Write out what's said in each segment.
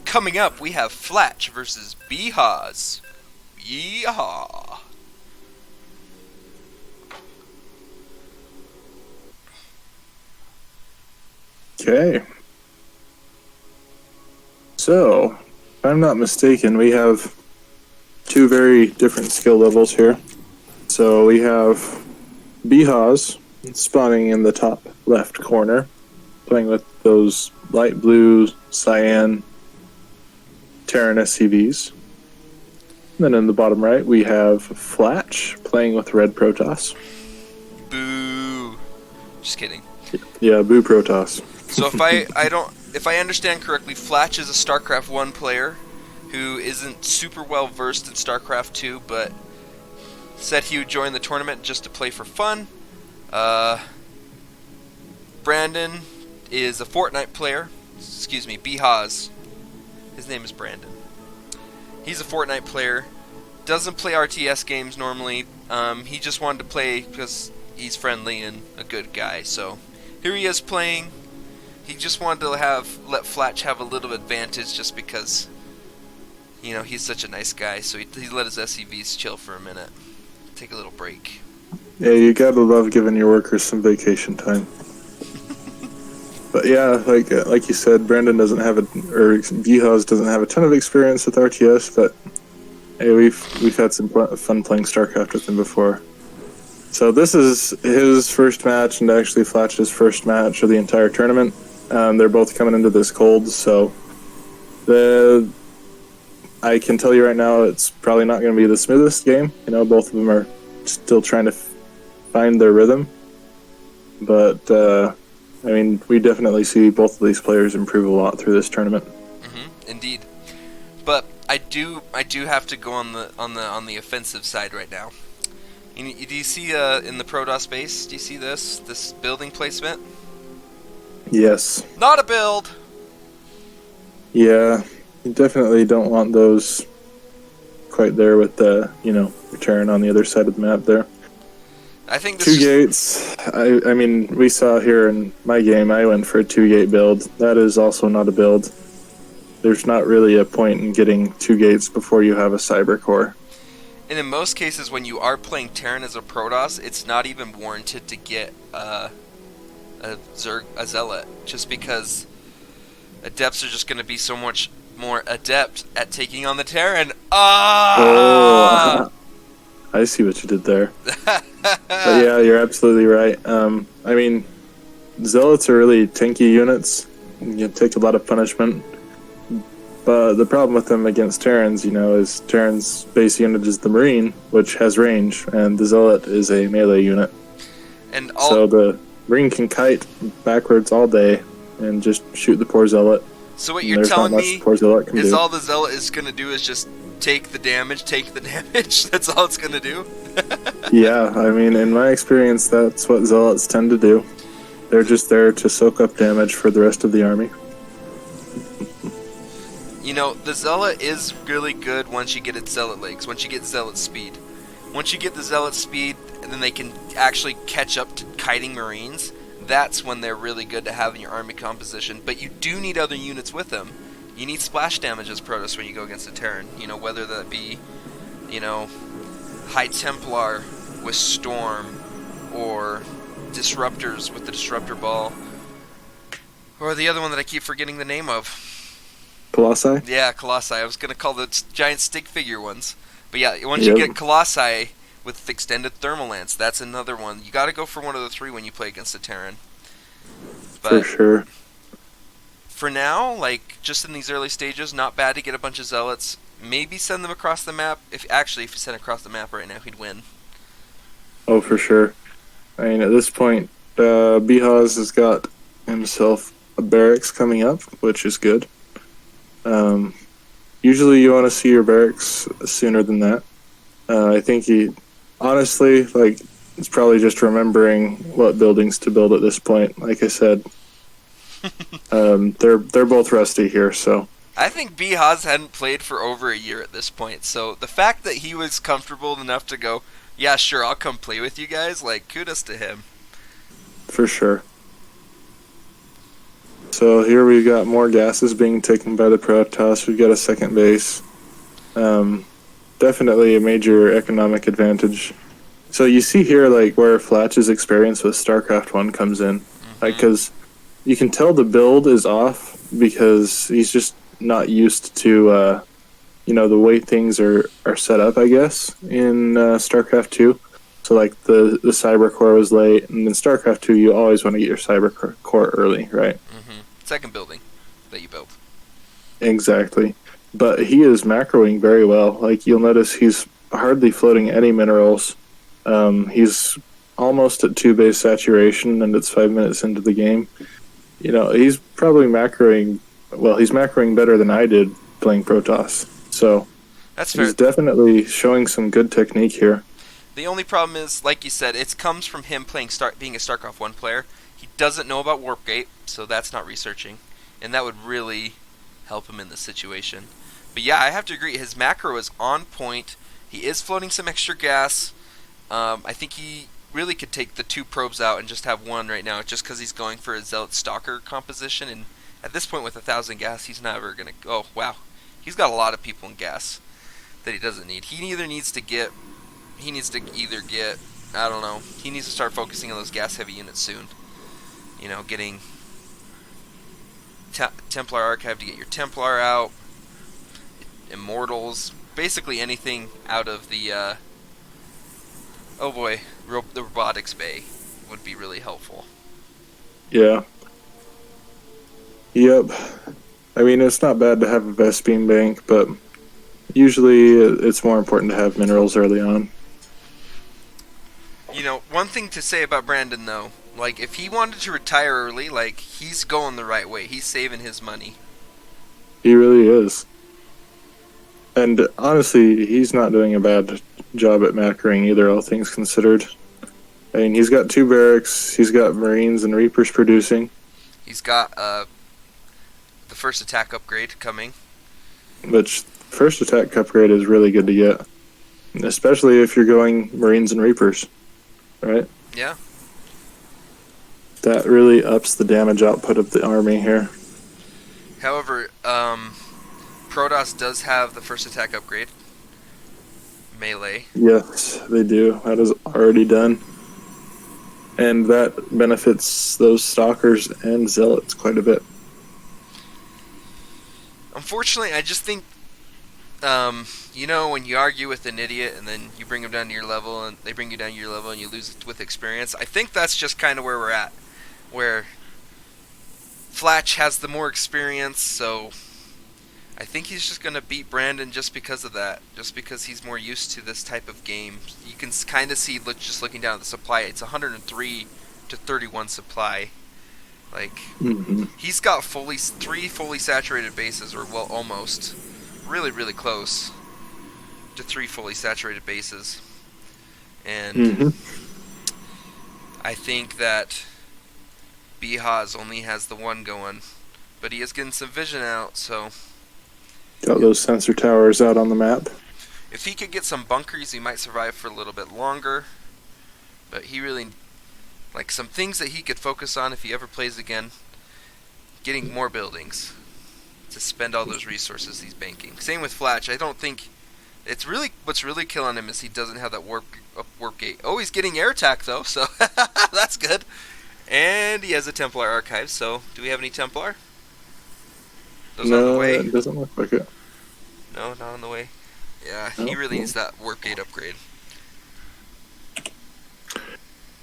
Coming up, we have Flatch versus Bhaws. Yeehaw! Okay. So, if I'm not mistaken, we have two very different skill levels here. So we have Bhaws spawning in the top left corner, playing with those light blue, cyan, TERRAN SCVs. And then in the bottom right, we have Flatch playing with red Protoss. Boo! Just kidding. Yeah, boo Protoss. So if I understand correctly, Flatch is a StarCraft 1 player who isn't super well versed in StarCraft 2, but said he would join the tournament just to play for fun. Brandon is a Fortnite player. Excuse me, Bhaws. His name is Brandon. He's a Fortnite player. Doesn't play RTS games normally. He just wanted to play because he's friendly and a good guy. So here he is playing. He just wanted to let Flatch have a little advantage just because, you know, he's such a nice guy. So he let his SCVs chill for a minute. Take a little break. Yeah, you gotta love giving your workers some vacation time. But yeah, like you said, Brandon doesn't have Bhaws doesn't have a ton of experience with RTS, but hey, we've had some fun playing StarCraft with him before. So this is his first match, and actually Flatch's first match of the entire tournament. They're both coming into this cold, so I can tell you right now, it's probably not going to be the smoothest game. You know, both of them are still trying to find their rhythm, but I mean, we definitely see both of these players improve a lot through this tournament. Indeed, but I do have to go on the offensive side right now. Do you see in the Protoss base? Do you see this building placement? Yes. Not a build. Yeah, you definitely don't want those quite there with the return on the other side of the map there. I think two gates. I mean, we saw here in my game, I went for a 2-gate build. That is also not a build. There's not really a point in getting 2 gates before you have a cyber core. And in most cases, when you are playing Terran as a Protoss, it's not even warranted to get a Zealot, just because Adepts are just going to be so much more adept at taking on the Terran. Oh, I see what you did there. But yeah, you're absolutely right. I mean, Zealots are really tanky units. You take a lot of punishment. But the problem with them against Terrans, is Terran's base unit is the Marine, which has range, and the Zealot is a melee unit. So the Marine can kite backwards all day and just shoot the poor Zealot. So what you're telling me is do. all the Zealot is going to do is just take the damage. That's all it's going to do? Yeah, I mean, in my experience, that's what Zealots tend to do. They're just there to soak up damage for the rest of the army. The Zealot is really good once you get its Zealot legs, once you get Zealot speed. Once you get the Zealot speed, and then they can actually catch up to kiting Marines, that's when they're really good to have in your army composition. But you do need other units with them. You need splash damage as Protoss when you go against a Terran. Whether that be, High Templar with Storm, or Disruptors with the Disruptor Ball, or the other one that I keep forgetting the name of. Colossi? Yeah, Colossi. I was going to call the giant stick figure ones. But yeah, once you get Colossi with extended thermal lance, that's another one. You got to go for one of the 3 when you play against a Terran. But for sure. For now, just in these early stages, not bad to get a bunch of Zealots. Maybe send them across the map. If you send across the map right now, he'd win. Oh, for sure. I mean, at this point, Bhaws has got himself a barracks coming up, which is good. Usually you want to see your barracks sooner than that. I think he, honestly, it's probably just remembering what buildings to build at this point. Like I said, they're both rusty here, so. I think Bhaws hadn't played for over a year at this point, so the fact that he was comfortable enough to go, yeah, sure, I'll come play with you guys, kudos to him. For sure. So here we've got more gases being taken by the Protoss. We've got a second base. Definitely a major economic advantage. So you see here, like, where Flatch's experience with StarCraft 1 comes in. Like, because you can tell the build is off because he's just not used to, the way things are set up, I guess, in StarCraft 2. So, like, the Cyber Core was late, and in StarCraft 2, you always want to get your Cyber Core early, right? Second building that you built. Exactly. But he is macroing very well. Like, you'll notice he's hardly floating any minerals. He's almost at 2 base saturation, and it's 5 minutes into the game. He's probably macroing... Well, he's macroing better than I did playing Protoss. So, that's fair. He's definitely showing some good technique here. The only problem is, like you said, it comes from him being a StarCraft 1 player. He doesn't know about Warp Gate, so that's not researching. And that would really help him in this situation. But yeah, I have to agree, his macro is on point. He is floating some extra gas. I think he really could take the 2 probes out and just have 1 right now, just because he's going for a Zealot Stalker composition. And at this point with 1,000 gas, he's never going to... Oh, wow. He's got a lot of people in gas that he doesn't need. He needs to either get, I don't know, he needs to start focusing on those gas-heavy units soon. Getting Templar Archive to get your Templar out, Immortals, basically anything out of the, the robotics bay would be really helpful. Yeah. Yep. I mean, it's not bad to have a Vespene bank, but usually it's more important to have minerals early on. One thing to say about Brandon, though, like, if he wanted to retire early, like, he's going the right way. He's saving his money. He really is. And honestly, he's not doing a bad job at macroing either, all things considered. I mean, he's got 2 barracks, he's got Marines and Reapers producing. He's got the first attack upgrade coming. Which, first attack upgrade is really good to get. Especially if you're going Marines and Reapers. Right? Yeah. That really ups the damage output of the army here. However, Protoss does have the first attack upgrade. Melee. Yes, they do. That is already done. And that benefits those Stalkers and Zealots quite a bit. Unfortunately, I just think, when you argue with an idiot and then you bring them down to your level and they bring you down to your level and you lose with experience, I think that's just kind of where we're at. Where Flatch has the more experience, so I think he's just going to beat Brandon just because of that. Just because he's more used to this type of game. You can kind of see, just looking down at the supply, it's 103 to 31 supply. Like, he's got 3 fully saturated bases, or, well, almost. Really, really close to 3 fully saturated bases. And I think that Bhaws only has the 1 going. But he is getting some vision out, so... Got those sensor towers out on the map. If he could get some bunkers, he might survive for a little bit longer. But he really... Like, some things that he could focus on if he ever plays again. Getting more buildings. To spend all those resources he's banking. Same with Flatch. I don't think... It's really... What's really killing him is he doesn't have that warp gate. Oh, he's getting air attack, though, so... That's good. And he has a Templar Archive, so... Do we have any Templar? Those on the way? It doesn't look like it. No, not on the way. Yeah, he really needs that warp gate upgrade.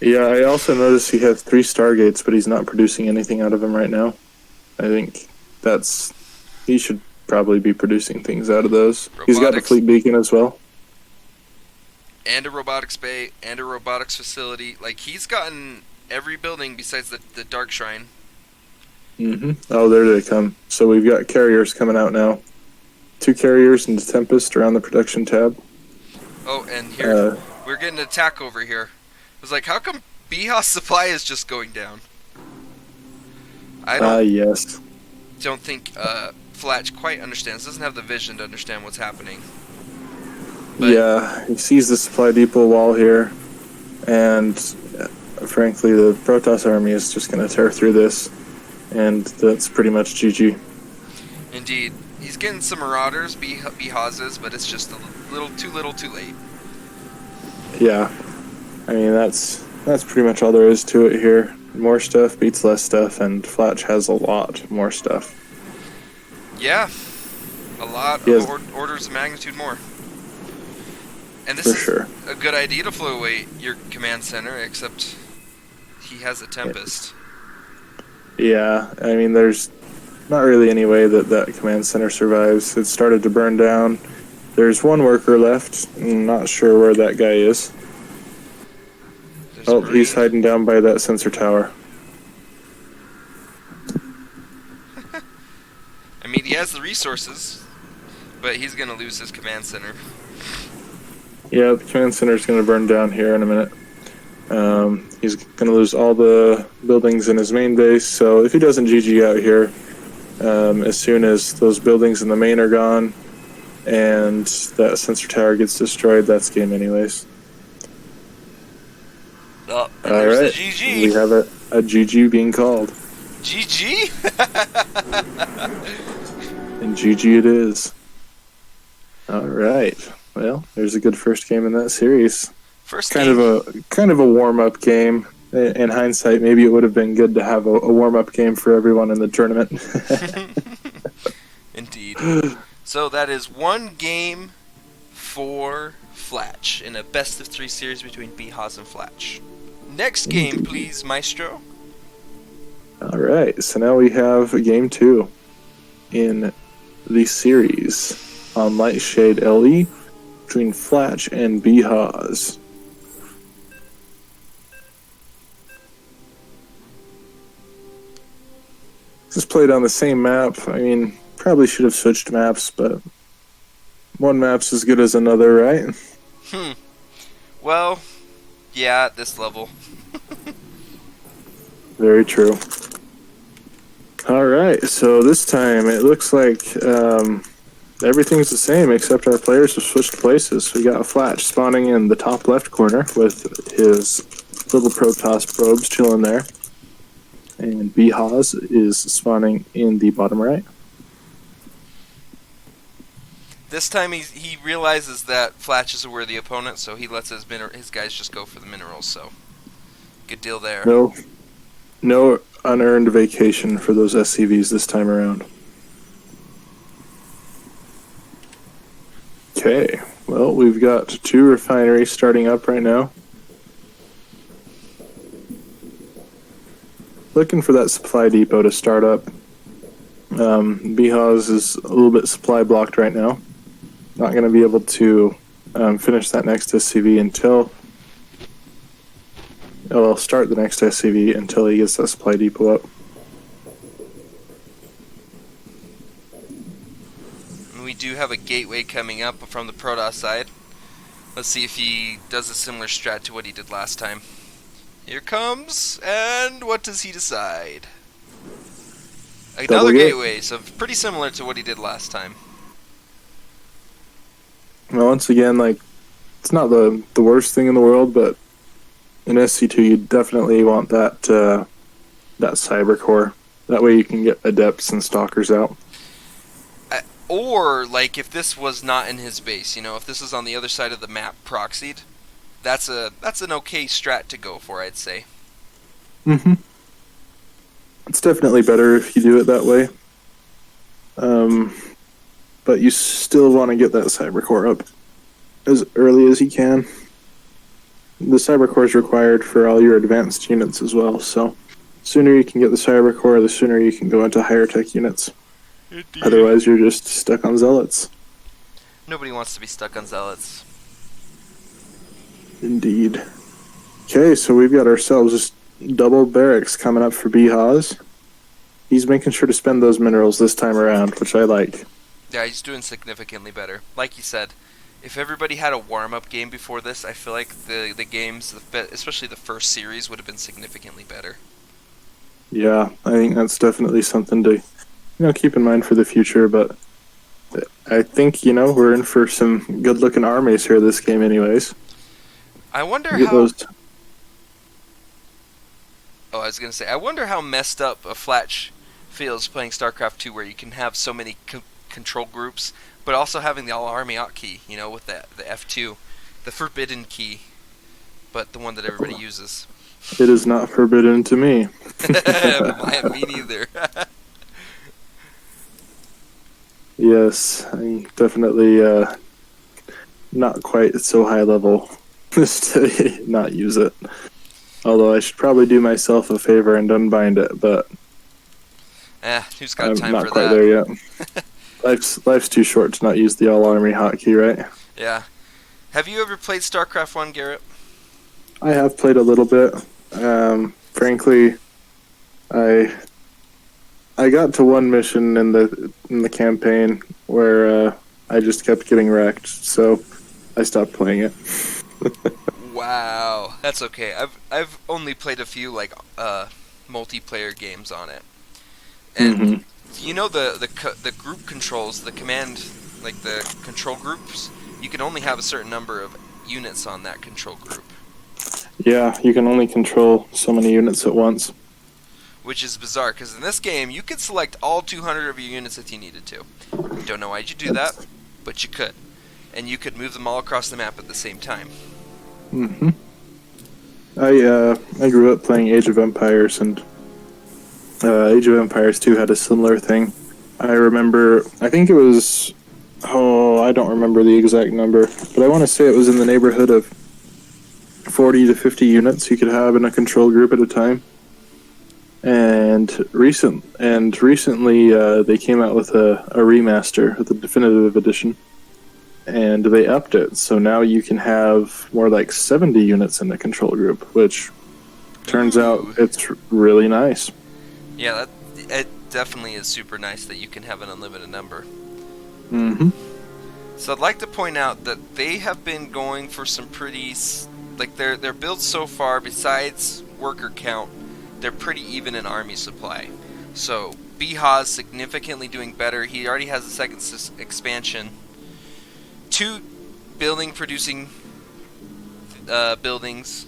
Yeah, I also noticed he has 3 Stargates, but he's not producing anything out of them right now. I think he should probably be producing things out of those. He's got the fleet beacon as well. And a robotics bay, and a robotics facility. Like, he's gotten every building besides the Dark Shrine. Oh, there they come. So we've got carriers coming out now. 2 carriers and the Tempest around the production tab. Oh, and here, we're getting an attack over here. I was like, how come Bhaws supply is just going down? I don't think Flatch quite understands. Doesn't have the vision to understand what's happening. But yeah, he sees the supply depot wall here, and frankly, the Protoss army is just going to tear through this. and that's pretty much GG. Indeed. He's getting some Marauders, Bhawses, but it's just a little too late. Yeah, I mean that's pretty much all there is to it here. More stuff beats less stuff, and Flatch has a lot more stuff. Yeah, a lot of orders of magnitude more. And this is a good idea to flow away your command center, except he has a Tempest. Yeah, I mean there's not really any way that command center survives. It started to burn down. There's one worker left. I'm not sure where that guy is. He's hiding down by that sensor tower. I mean, he has the resources, but he's going to lose his command center. Yeah, the command center is going to burn down here in a minute. He's going to lose all the buildings in his main base, so if he doesn't GG out here, as soon as those buildings in the main are gone and that sensor tower gets destroyed, that's game anyways. Oh, and all there's right, the GG. We have a GG being called. GG? And GG it is. All right. Well, there's a good first game in that series. Kind of a warm-up game. In hindsight, maybe it would have been good to have a warm-up game for everyone in the tournament. Indeed. So that is one game for Flatch in a best-of-3 series between Bhaws and Flatch. Next game, please, Maestro. All right. So now we have game 2 in the series on Lightshade LE between Flatch and Bhaws. This is played on the same map. I mean, probably should have switched maps, but one map's as good as another, right? Well, yeah, at this level. Very true. All right, so this time it looks like everything's the same except our players have switched places. We got Flatch spawning in the top left corner with his little Protoss probes chilling there. And Bhaws is spawning in the bottom right. This time he realizes that Flatch is a worthy opponent, so he lets his guys just go for the minerals, so good deal there. No unearned vacation for those SCVs this time around. Okay, well, we've got 2 refineries starting up right now. Looking for that supply depot to start up. Bhaws is a little bit supply blocked right now. Not going to be able to finish that next SCV until... I'll start the next SCV until he gets that supply depot up. We do have a gateway coming up from the Protoss side. Let's see if he does a similar strat to what he did last time. Here comes, and what does he decide? Another gateway, so pretty similar to what he did last time. Well, once again, it's not the worst thing in the world, but in SC2 you definitely want that cyber core. That way you can get adepts and stalkers out. Or, if this was not in his base, if this is on the other side of the map proxied, that's an okay strat to go for, I'd say. Mm-hmm. It's definitely better if you do it that way. But you still want to get that cyber core up as early as you can. The cyber core is required for all your advanced units as well, so the sooner you can get the cyber core, the sooner you can go into higher tech units. Indeed. Otherwise, you're just stuck on zealots. Nobody wants to be stuck on zealots. Indeed. Okay, so we've got ourselves just double barracks coming up for Bhaws. He's making sure to spend those minerals this time around, which I like. Yeah, he's doing significantly better. Like you said, if everybody had a warm-up game before this, I feel like the games, especially the first series, would have been significantly better. Yeah, I think that's definitely something to keep in mind for the future, but I think, we're in for some good-looking armies here this game anyways. I wonder how... I was going to say, I wonder how messed up a Flatch feels playing StarCraft 2, where you can have so many control groups, but also having the all-army hotkey, with the F2, the forbidden key, but the one that everybody uses. It is not forbidden to me. Me neither. Yes, I'm definitely not quite so high level to not use it. Although I should probably do myself a favor and unbind it, but who's got time I'm not for quite that? there yet. Life's too short to not use the all-army hotkey, right? Yeah. Have you ever played StarCraft 1, Garrett? I have played a little bit. Frankly, I got to one mission in the campaign where I just kept getting wrecked, so I stopped playing it. Wow, that's okay. I've only played a few multiplayer games on it, and the group controls, the command, like the control groups. You can only have a certain number of units on that control group. Yeah, you can only control so many units at once. Which is bizarre, because in this game, you could select all 200 of your units if you needed to. Don't know why'd you do that, but you could. And you could move them all across the map at the same time. Mm-hmm. I grew up playing Age of Empires, and Age of Empires 2 had a similar thing. I remember, I think it was, I don't remember the exact number, but I want to say it was in the neighborhood of 40 to 50 units you could have in a control group at a time. And recently, they came out with a remaster, the definitive edition, and they upped it. So now you can have more like 70 units in the control group, which turns out it's really nice. Yeah, it definitely is super nice that you can have an unlimited number. Mm-hmm. So I'd like to point out that they have been going for some pretty, their builds so far, besides worker count, they're pretty even in army supply. So Bhaws significantly doing better. He already has a second expansion. 2 producing buildings.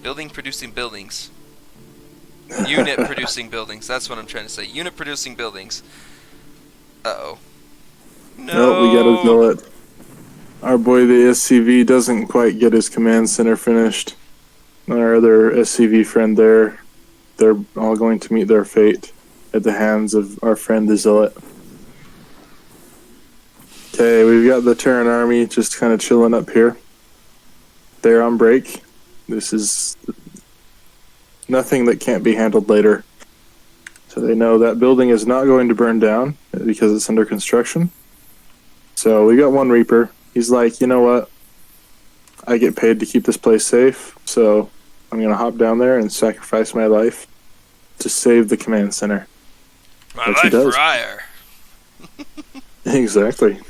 Building producing buildings. Unit producing buildings. That's what I'm trying to say. Unit producing buildings. Uh-oh. No, we got a zealot. Our boy the SCV doesn't quite get his command center finished. Our other SCV friend there, they're all going to meet their fate at the hands of our friend the Zealot. Okay, we've got the Terran army just kind of chilling up here. They're on break. This is nothing that can't be handled later. So they know that building is not going to burn down because it's under construction. So we got one Reaper. He's like, you know what? I get paid to keep this place safe, so I'm going to hop down there and sacrifice my life to save the command center. My life for hire. Exactly.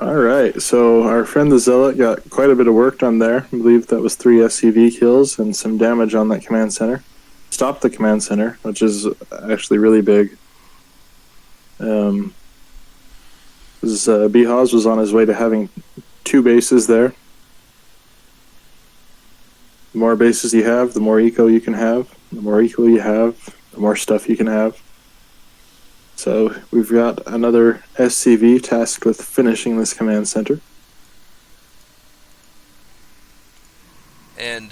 Alright, so our friend the Zealot got quite a bit of work done there. I believe that was 3 SCV kills and some damage on that command center. Stopped the command center, which is actually really big. Bhaws was on his way to having 2 bases there. The more bases you have, the more eco you can have. The more eco you have, the more stuff you can have. So we've got another SCV tasked with finishing this command center. And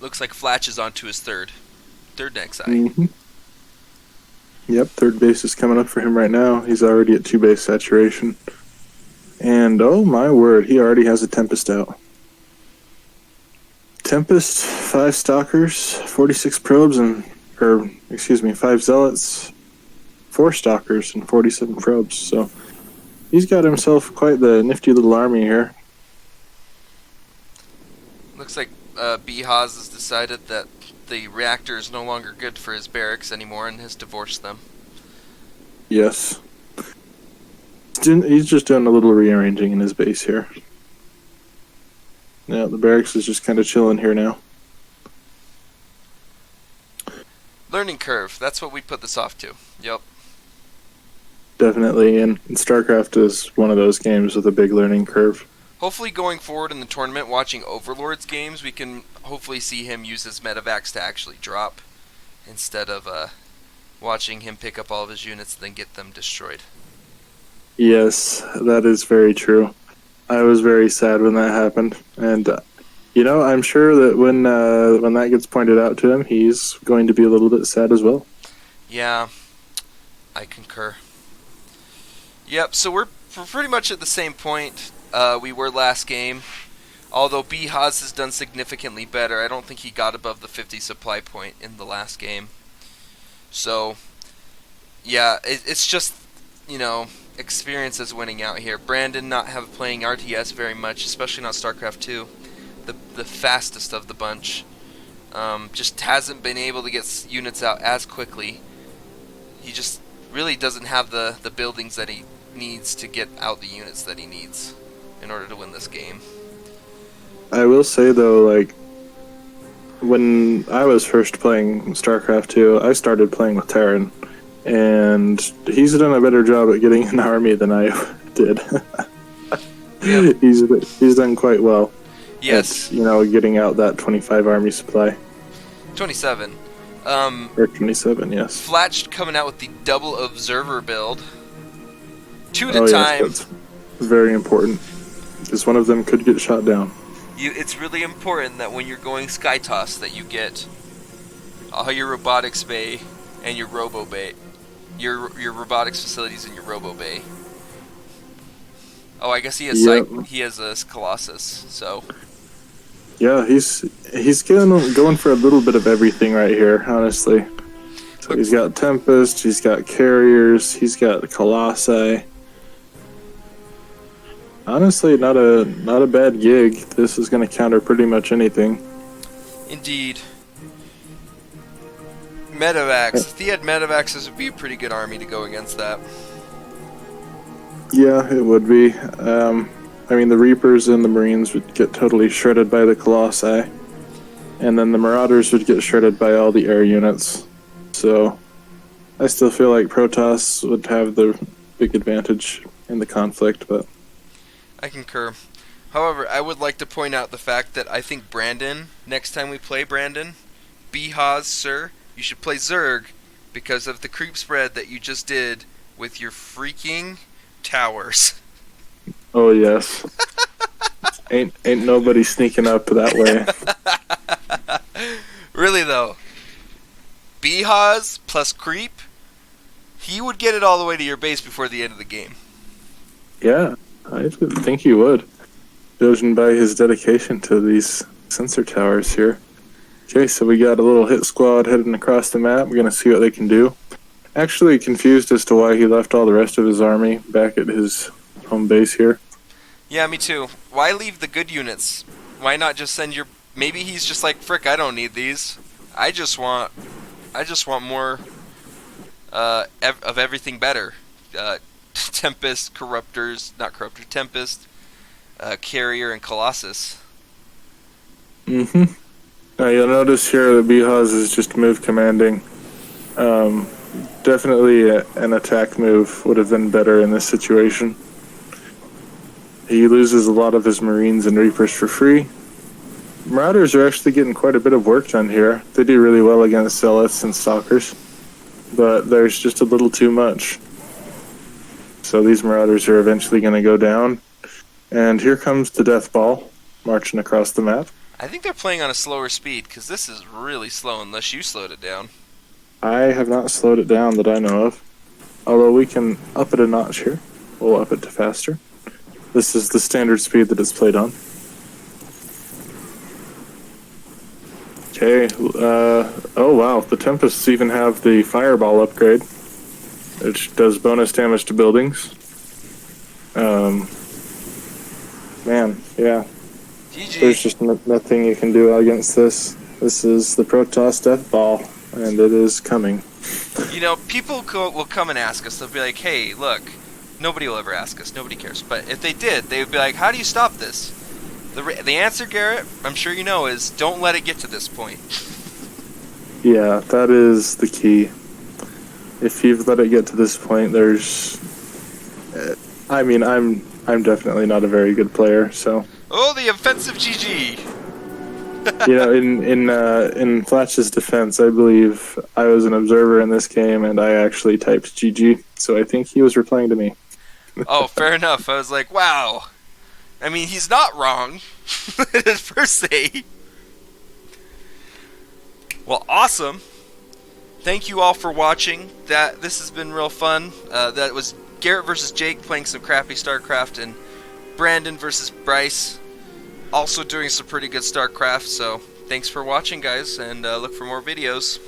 looks like Flatch is on to his third next eye. Mm-hmm. Yep, 3rd base is coming up for him right now. He's already at 2 base saturation. And oh my word, he already has a Tempest out. Tempest, 5 Stalkers, 46 probes, 5 Zealots, 4 Stalkers, and 47 probes. So he's got himself quite the nifty little army here. Looks like Bhaws has decided that the reactor is no longer good for his barracks anymore and has divorced them. Yes. He's just doing a little rearranging in his base here. Yeah, the barracks is just kind of chilling here now. Learning curve. That's what we put this off to. Yep. Definitely, and StarCraft is one of those games with a big learning curve. Hopefully going forward in the tournament, watching Overlord's games, we can hopefully see him use his medevacs to actually drop instead of watching him pick up all of his units and then get them destroyed. Yes, that is very true. I was very sad when that happened, and I'm sure that when that gets pointed out to him, he's going to be a little bit sad as well. Yeah, I concur. Yep, so we're pretty much at the same point we were last game. Although Bhaws has done significantly better, I don't think he got above the 50 supply point in the last game. So, yeah, it's just, experience is winning out here. Brandon not playing RTS very much, especially not StarCraft 2, the fastest of the bunch. Just hasn't been able to get units out as quickly. He just really doesn't have the buildings that he needs to get out the units that he needs in order to win this game. I will say though, like, when I was first playing StarCraft 2, I started playing with TERRAN, and he's done a better job at getting an army than I did. Yep. He's done quite well. Yes. At, getting out that 25 army supply. 27. Or 27, yes. Flatch coming out with the double observer build. 2 at a Yes, time. that's very important, because one of them could get shot down. It's really important that when you're going sky toss that you get all your robotics bay and your robo bay, your robotics facilities in your robo bay. Oh, I guess he has he has a Colossus. So yeah, he's going for a little bit of everything right here, honestly. So he's got Tempest, he's got carriers, he's got Colossi. Honestly, not a bad gig. This is going to counter pretty much anything. Indeed. Medevacs. If he had Medevacs, this would be a pretty good army to go against that. Yeah, it would be. The Reapers and the Marines would get totally shredded by the Colossi. And then the Marauders would get shredded by all the air units. So, I still feel like Protoss would have the big advantage in the conflict, but... I concur. However, I would like to point out the fact that I think Brandon, next time we play Brandon, Bhaws, sir, you should play Zerg because of the creep spread that you just did with your freaking towers. Oh, yes. ain't nobody sneaking up that way. Really, though. Bhaws plus creep, he would get it all the way to your base before the end of the game. Yeah. I think he would, judging by his dedication to these sensor towers here. Okay, so we got a little hit squad heading across the map. We're going to see what they can do. Actually confused as to why he left all the rest of his army back at his home base here. Yeah, me too. Why leave the good units? Why not just send your... Maybe he's just like, frick, I don't need these. I just want more of everything better. Tempest, Tempest, Carrier, and Colossus. Mm-hmm. Now you'll notice here that Bhaws is just move commanding. Definitely an attack move would have been better in this situation. He loses a lot of his Marines and Reapers for free. Marauders are actually getting quite a bit of work done here. They do really well against Zealots and Stalkers, but there's just a little too much. So these Marauders are eventually going to go down. And here comes the Death Ball, marching across the map. I think they're playing on a slower speed, because this is really slow unless you slowed it down. I have not slowed it down that I know of. Although we can up it a notch here. We'll up it to faster. This is the standard speed that it's played on. Okay, oh wow, the Tempests even have the Fireball upgrade, which does bonus damage to buildings. Man, yeah. GG. There's just nothing you can do against this. This is the Protoss Death Ball, and it is coming. People will come and ask us. They'll be like, hey, look, nobody will ever ask us. Nobody cares. But if they did, they would be like, how do you stop this? The answer, Garrett, I'm sure you know, is don't let it get to this point. Yeah, that is the key. If you've let it get to this point, there's... I'm definitely not a very good player, so... Oh, the offensive GG! You know, in Flatch's defense, I believe I was an observer in this game, and I actually typed GG. So I think he was replying to me. Oh, fair enough. I was like, wow. I mean, he's not wrong, per se. Well, awesome. Thank you all for watching. This has been real fun. That was Garrett versus Jake playing some crappy StarCraft, and Brandon versus Bryce also doing some pretty good StarCraft. So thanks for watching, guys, and look for more videos.